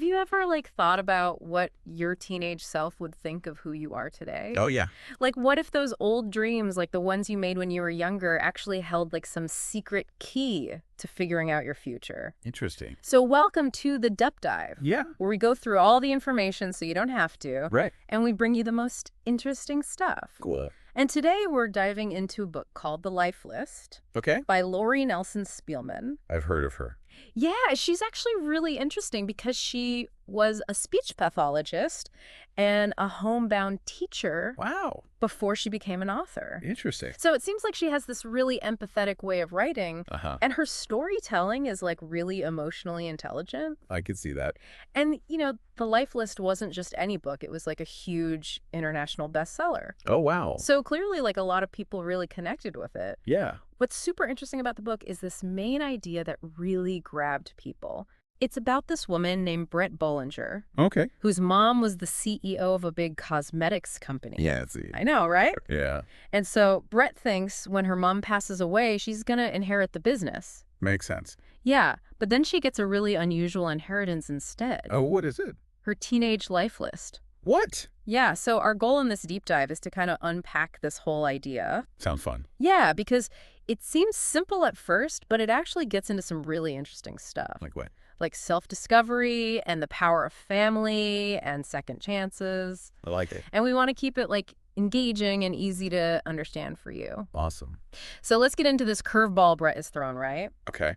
Have you ever, like, thought about what your teenage self would think of who you are today? Oh, yeah. Like, what if those old dreams, like the ones you made when you were younger, actually held, like, some secret key to figuring out your future? Interesting. So welcome to the Depth Dive, Yeah. where we go through all the information so you don't have to, Right. and we bring you the most interesting stuff. Cool. And today we're diving into a book called The Life List Okay. by Lori Nelson Spielman. I've heard of her. Yeah, she's actually really interesting because she was a speech pathologist and a homebound teacher Wow. before she became an author. Interesting. So it seems like she has this really empathetic way of writing, Uh-huh. and her storytelling is like really emotionally intelligent. I could see that. And, you know, The Life List wasn't just any book. It was like a huge international bestseller. Oh, wow. So clearly, like, a lot of people really connected with it. Yeah. What's super interesting about the book is this main idea that really grabbed people. It's about this woman named Brett Bollinger, Okay. whose mom was the CEO of a big cosmetics company. Yeah, see. I know, right? Yeah. And so Brett thinks when her mom passes away, she's going to inherit the business. Makes sense. Yeah, but then she gets a really unusual inheritance instead. Oh, what is it? Her teenage life list. What? Yeah, so our goal in this deep dive is to kind of unpack this whole idea. Sounds fun. Yeah, because it seems simple at first, but it actually gets into some really interesting stuff. Like what? Like self-discovery and the power of family and second chances. I like it. And we want to keep it like engaging and easy to understand for you. Awesome. So let's get into this curveball Brett is thrown, right? Okay.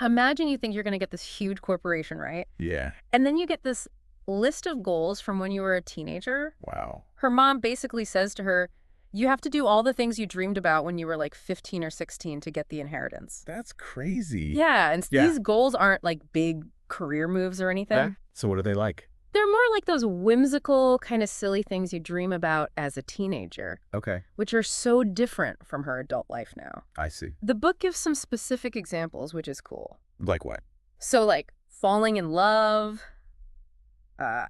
Imagine you think you're going to get this huge corporation, right? Yeah. And then you get this list of goals from when you were a teenager. Wow. Her mom basically says to her, you have to do all the things you dreamed about when you were like 15 or 16 to get the inheritance. That's crazy. Yeah, and Yeah. these goals aren't like big career moves or anything. Huh? So what are they like? They're more like those whimsical, kind of silly things you dream about as a teenager, Okay. which are so different from her adult life now. I see. The book gives some specific examples, which is cool. Like what? So like falling in love,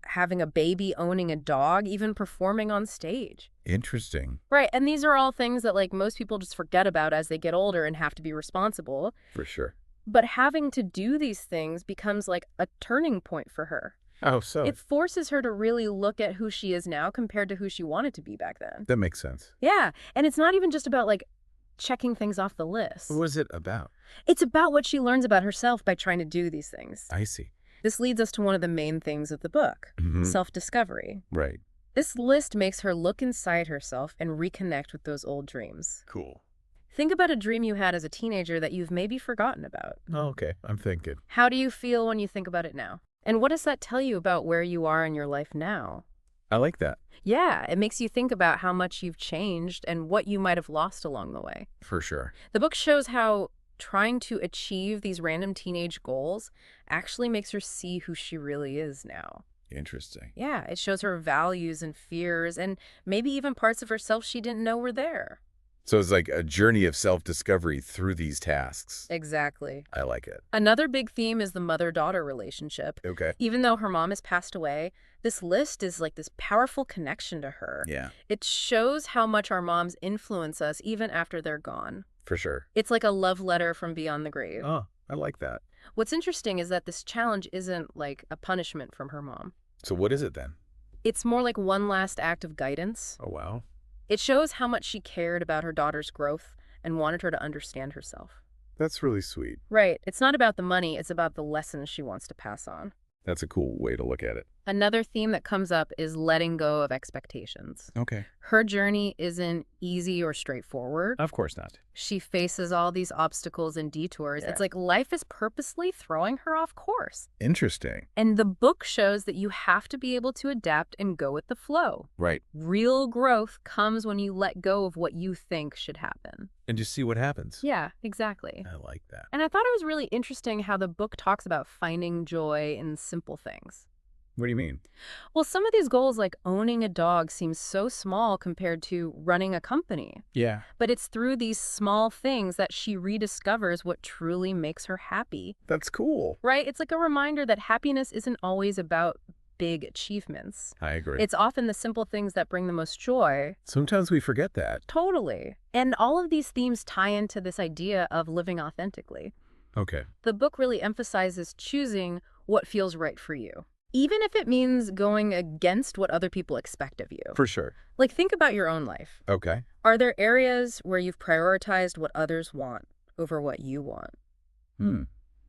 having a baby, owning a dog, even performing on stage. Interesting. Right, and these are all things that like most people just forget about as they get older and have to be responsible. For sure. But having to do these things becomes like a turning point for her. Oh, so It forces her to really look at who she is now compared to who she wanted to be back then. that makes sense. Yeah, and it's not even just about like checking things off the list. What is it about? It's about what she learns about herself by trying to do these things. I see. This leads us to one of the main themes of the book, Mhm. self-discovery. Right. This list makes her look inside herself and reconnect with those old dreams. Cool. Think about a dream you had as a teenager that you've maybe forgotten about. Oh, okay. I'm thinking. How do you feel when you think about it now? And what does that tell you about where you are in your life now? I like that. Yeah, it makes you think about how much you've changed and what you might have lost along the way. For sure. The book shows how trying to achieve these random teenage goals actually makes her see who she really is now. Interesting. Yeah, it shows her values and fears and maybe even parts of herself she didn't know were there. So it's like a journey of self-discovery through these tasks. Exactly. I like it. Another big theme is the mother-daughter relationship. Okay. Even though her mom has passed away, this list is like this powerful connection to her. Yeah, It shows how much our moms influence us even after they're gone. for sure. It's like a love letter from beyond the grave. Oh, I like that. What's interesting is that this challenge isn't like a punishment from her mom. So what is it then? It's more like one last act of guidance. Oh, wow. It shows how much she cared about her daughter's growth and wanted her to understand herself. That's really sweet. Right. It's not about the money, it's about the lessons she wants to pass on. That's a cool way to look at it. Another theme that comes up is letting go of expectations. Okay. Her journey isn't easy or straightforward. Of course not. She faces all these obstacles and detours. Yeah. It's like life is purposely throwing her off course. Interesting. And the book shows that you have to be able to adapt and go with the flow. Right. Real growth comes when you let go of what you think should happen. And just see what happens. Yeah, exactly. I like that. And I thought it was really interesting how the book talks about finding joy in simple things. What do you mean? Well, some of these goals, like owning a dog, seem so small compared to running a company. Yeah. But it's through these small things that she rediscovers what truly makes her happy. That's cool. Right? It's like a reminder that happiness isn't always about big achievements. I agree. It's often the simple things that bring the most joy. Sometimes we forget that. Totally. And all of these themes tie into this idea of living authentically. Okay. The book really emphasizes choosing what feels right for you, even if it means going against what other people expect of you. For sure. Like, think about your own life. Okay. Are there areas where you've prioritized what others want over what you want?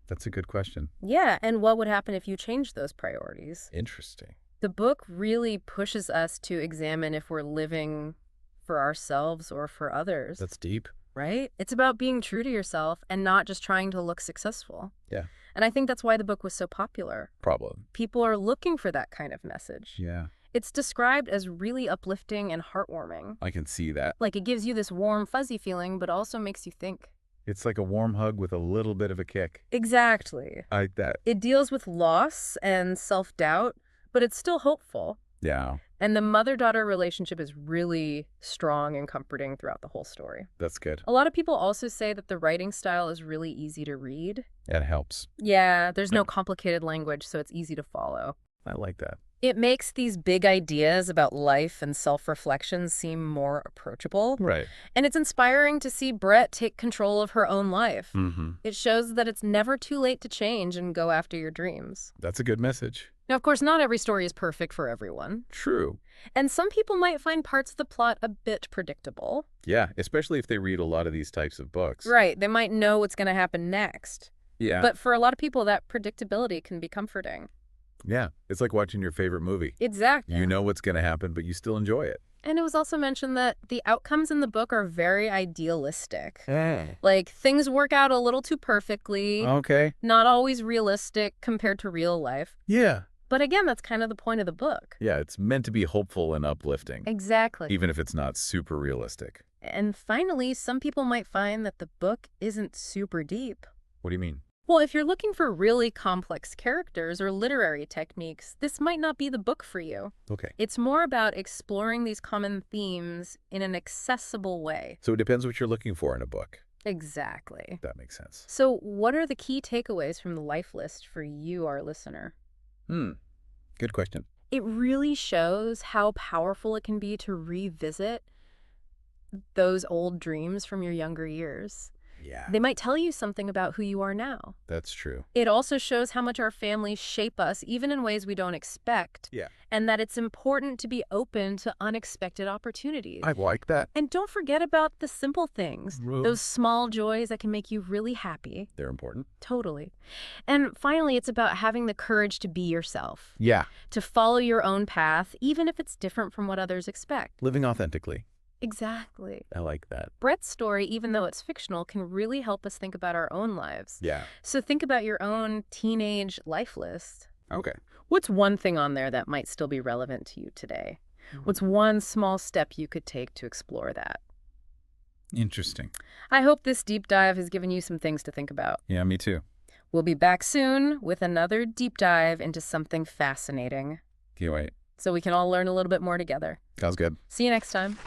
That's a good question. Yeah, and what would happen if you changed those priorities? Interesting. The book really pushes us to examine if we're living for ourselves or for others, That's deep. right? It's about being true to yourself and not just trying to look successful. Yeah. And I think that's why the book was so popular. Problem. People are looking for that kind of message. Yeah. It's described as really uplifting and heartwarming. I can see that. Like, it gives you this warm, fuzzy feeling, but also makes you think. It's like a warm hug with a little bit of a kick. Exactly. I like that. It deals with loss and self-doubt, but it's still hopeful. Yeah. And the mother-daughter relationship is really strong and comforting throughout the whole story. That's good. A lot of people also say that the writing style is really easy to read. That helps. Yeah, there's no complicated language, so it's easy to follow. I like that. It makes these big ideas about life and self-reflection seem more approachable. Right. And it's inspiring to see Brett take control of her own life. Mm-hmm. It shows that it's never too late to change and go after your dreams. That's a good message. Now, of course, not every story is perfect for everyone. True. And some people might find parts of the plot a bit predictable. Yeah, especially if they read a lot of these types of books. Right, they might know what's going to happen next. Yeah. But for a lot of people, that predictability can be comforting. Yeah. It's like watching your favorite movie. Exactly. You know what's going to happen, but you still enjoy it. And it was also mentioned that the outcomes in the book are very idealistic. Like, things work out a little too perfectly, Okay. not always realistic compared to real life. Yeah. But again, that's kind of the point of the book. Yeah, it's meant to be hopeful and uplifting, Exactly. even if it's not super realistic. And finally, some people might find that the book isn't super deep. What do you mean? Well, if you're looking for really complex characters or literary techniques, this might not be the book for you. Okay. It's more about exploring these common themes in an accessible way. So it depends what you're looking for in a book. Exactly. That makes sense. So what are the key takeaways from the life list for you, our listener? Good question. It really shows how powerful it can be to revisit those old dreams from your younger years. Yeah. They might tell you something about who you are now. That's true. It also shows how much our families shape us, even in ways we don't expect. Yeah. And that it's important to be open to unexpected opportunities. I like that. And don't forget about the simple things, those small joys that can make you really happy. They're important. Totally. And finally, it's about having the courage to be yourself, Yeah. to follow your own path, even if it's different from what others expect. Living authentically. Exactly. I like that. Brett's story, even though it's fictional, can really help us think about our own lives. Yeah. So think about your own teenage life list. Okay. What's one thing on there that might still be relevant to you today? What's one small step you could take to explore that? Interesting. I hope this deep dive has given you some things to think about. Yeah, me too. We'll be back soon with another deep dive into something fascinating, Can't wait. so we can all learn a little bit more together. Sounds good. See you next time.